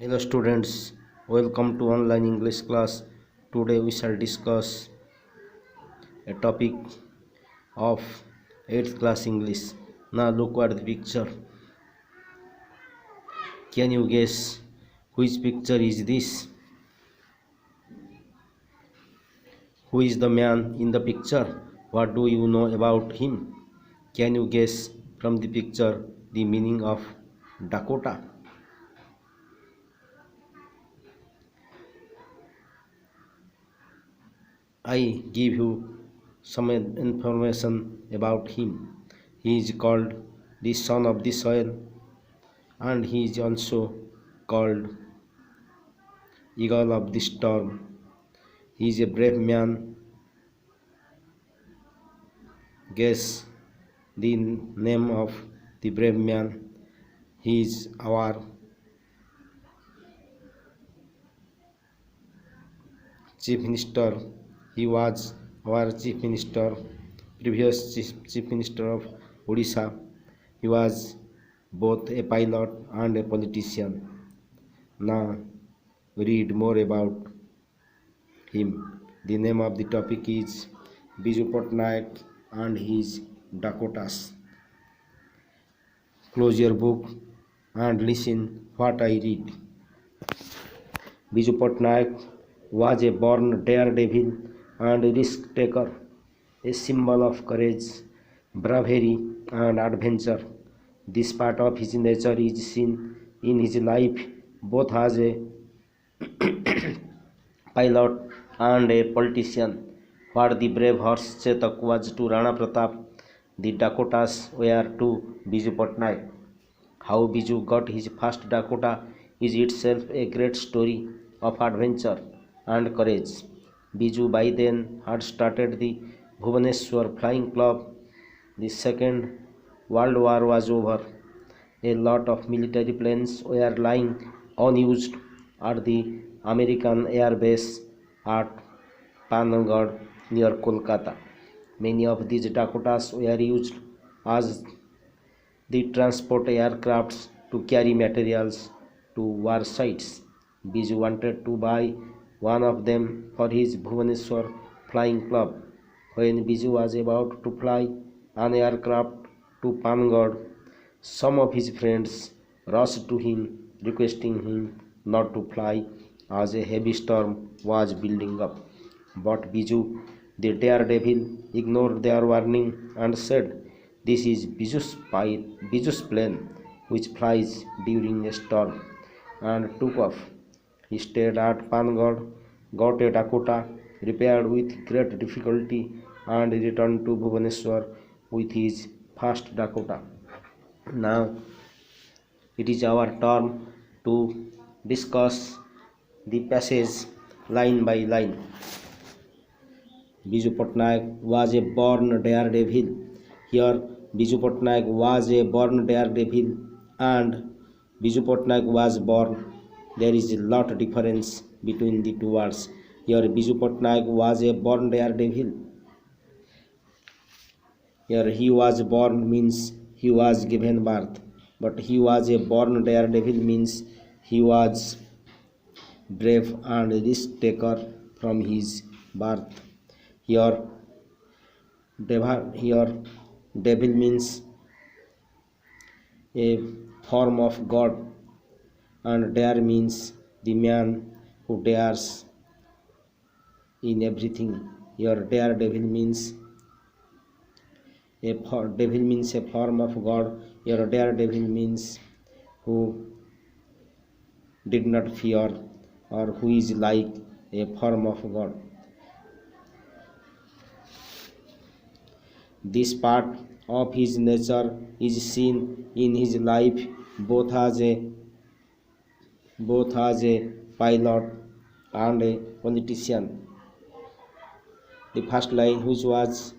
Hello students, welcome to online English class. Today we shall discuss a topic of 8th class English. Now look at the picture. Can you guess which picture is this? Who is the man in the picture? What do you know about him? Can you guess from the picture the meaning of Dakota? I give you some information about him. He is called the son of the soil, and he is also called eagle of the storm. He is a brave man. Guess the name of the brave man. He is our chief minister. He was our chief minister, previous chief minister of Odisha. He was both a pilot and a politician. Now read more about him. The name of the topic is Biju Patnaik and his Dakotas. Close your book and listen what I read. Biju Patnaik was a born daredevil and risk taker, a symbol of courage, bravery, and adventure. This part of his nature is seen in his life both as a pilot and a politician. What the brave horse Chetak was to Rana Pratap, the Dakotas were to Biju Patnaik. How Biju got his first Dakota is itself a great story of adventure and courage. Biju by then had started the Bhubaneswar Flying Club. The Second World War was over. A lot of military planes were lying unused at the American Air Base at Panagarh near Kolkata. Many of these Dakotas were used as the transport aircrafts to carry materials to war sites. Biju wanted to buy one of them for his Bhubaneswar Flying Club. When Biju was about to fly an aircraft to Panagarh, some of his friends rushed to him requesting him not to fly as a heavy storm was building up. But Biju, the daredevil, ignored their warning and said, "This is Biju's plane which flies during a storm," and took off. He stayed at Panagarh, got a Dakota, repaired with great difficulty, and returned to Bhubaneswar with his first Dakota. Now it is our turn to discuss the passage line by line. Biju Patnaik was a born daredevil. Here, Biju Patnaik was a born daredevil and Biju Patnaik was born. There is a lot of difference between the two words. Here, Biju Patnaik was a born daredevil. Here, he was born means he was given birth, but he was a born daredevil means he was brave and risk taker from his birth. Here, here devil means a form of God, and dare means the man who dares in everything. Here, daredevil means devil means a form of God. Here, daredevil means who did not fear or who is like a form of God. This part of his nature is seen in his life both as a pilot and a politician. The first line which was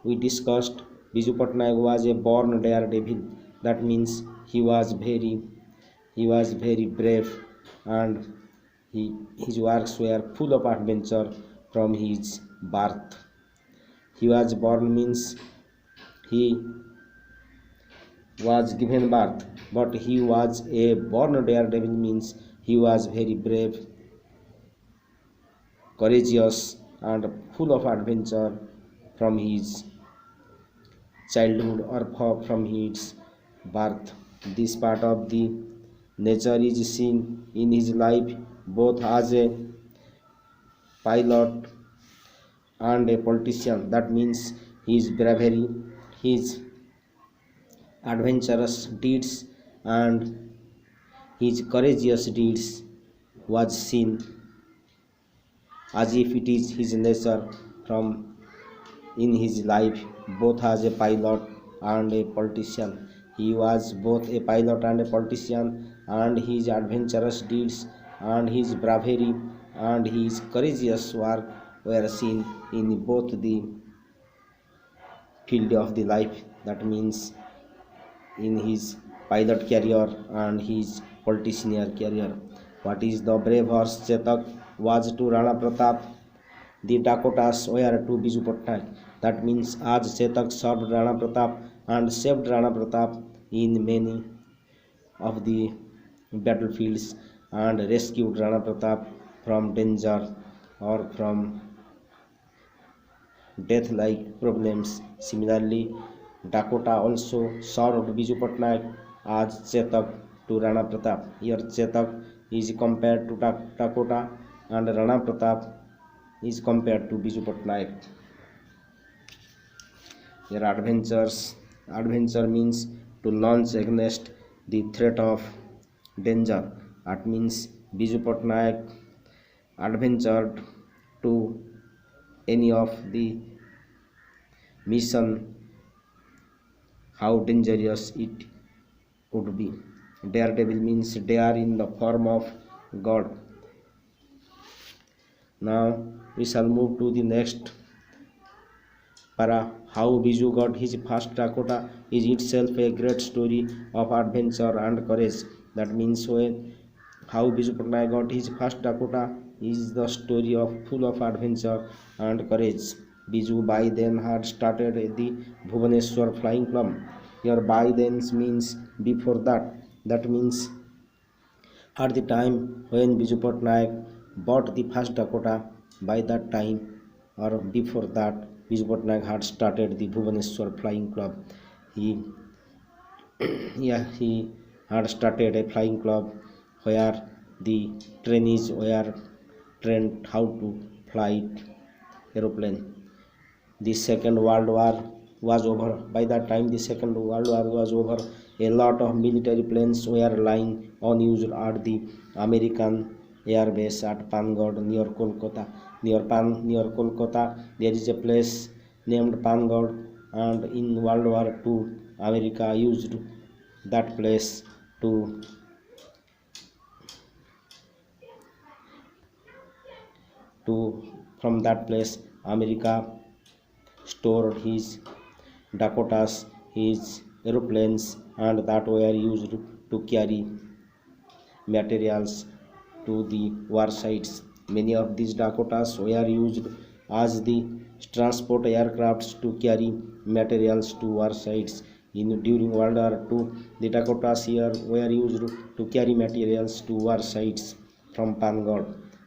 we discussed, Biju Patnaik was a born daredevil. That means he was very brave, and his works were full of adventure from his birth. He was born means he was given birth, but he was a born daredevil means He was very brave, courageous, and full of adventure from his childhood or from his birth. This part of the nature is seen in his life both as a pilot and a politician. That means his bravery, his adventurous deeds, and his courageous deeds was seen as if it is his nature from in his life both as a pilot and a politician. He was both a pilot and a politician, and his adventurous deeds and his bravery and his courageous work were seen in both the field of the life. That means in his pilot career and his politician career. What is the brave horse Chetak was to Rana Pratap, the Dakotas were to Biju Patnaik. That means as Chetak served Rana Pratap and saved Rana Pratap in many of the battlefields and rescued Rana Pratap from danger or from death-like problems. Similarly, Dakota also served Biju Patnaik as Chetak to Rana Pratap. Here Chetak is compared to Dakota and Rana Pratap is compared to Biju Patnaik. Here adventure means to launch against the threat of danger. That means Biju Patnaik adventured to any of the mission, how dangerous it would be. Daredevil means dare in the form of God. Now we shall move to the next para. How Biju got his first Dakota is itself a great story of adventure and courage. That means how Biju Patnaik got his first Dakota is the story of full of adventure and courage. Biju by then had started the Bhubaneswar Flying Club. Here by then means before that. That means at the time when Biju Patnaik bought the first Dakota, by that time or before that, Biju Patnaik had started the Bhubaneswar Flying Club. He had started a flying club where the trainees were trained how to fly aeroplane. The Second World War was over. By that time, the Second World War was over. A lot of military planes were lying unused at the American Air Base at Pangod near Kolkata. Near Kolkata, there is a place named Pangod, and in World War II, America used that place to from that place America stored his Dakotas, his aeroplanes, and that were used to carry materials to the war sites. Many of these Dakotas were used as the transport aircrafts to carry materials to war sites. During World War II, the Dakotas here were used to carry materials to war sites from Pangod.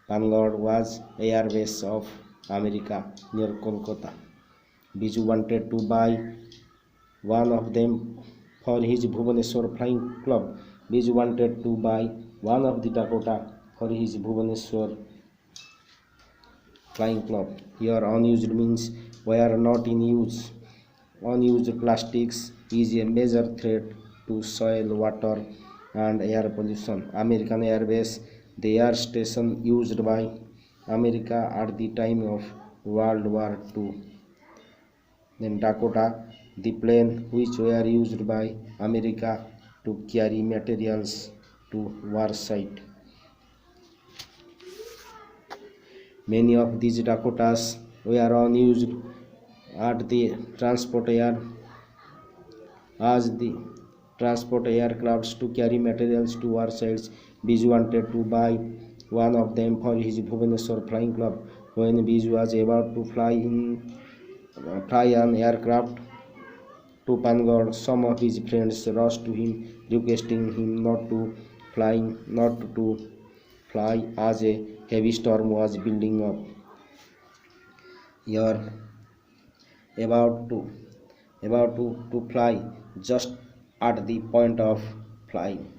Pangod was air base of America near Kolkata. Biju wanted to buy one of them for his Bhubaneswar Flying Club. Biju wanted to buy one of the Dakota for his Bhubaneswar Flying Club. Here unused means were not in use. Unused plastics is a major threat to soil, water, and air pollution. American Air Base, the air station used by America at the time of World War II. Then Dakota, the plane which were used by America to carry materials to war site. Many of these Dakotas were unused at the transport aircrafts to carry materials to war sites. Biju wanted to buy one of them for his Bhubaneswar Flying Club. When Biju was about to fly an aircraft to Pangod, some of his friends rushed to him, requesting him not to fly as a heavy storm was building up. You're about to to fly, just at the point of flying.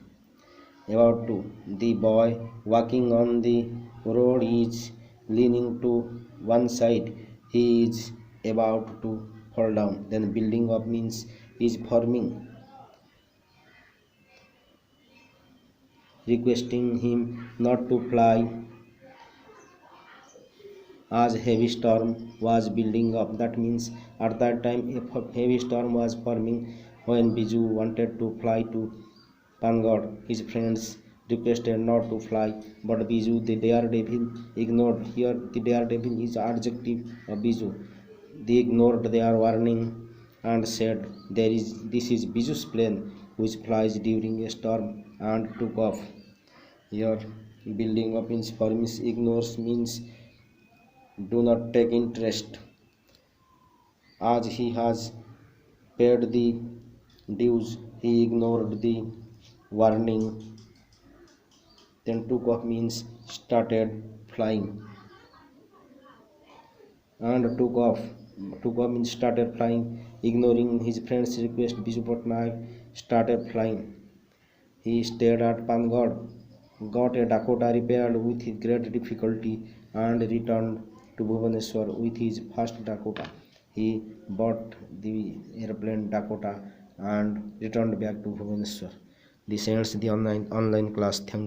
About to. The boy walking on the road is leaning to one side. He is about to fall down. Then building up means is forming, requesting him not to fly as heavy storm was building up. That means at that time a heavy storm was forming. When Biju wanted to fly to Pangod, his friends requested not to fly, but Biju the daredevil ignored. Here the daredevil is adjective of Biju. They ignored their warning and said, this is Biju's plane which flies during a storm, and took off. Here building up means forming, ignores means do not take interest. As he has paid the dues, he ignored the warning. Then took off means started flying. And took off means started flying. Ignoring his friend's request, Biju Patnaik started flying. He stayed at Pangod, got a Dakota repaired with great difficulty, and returned to Bhubaneswar with his first Dakota. He bought the airplane Dakota and returned back to Bhubaneswar. This ends the online class. Thank you.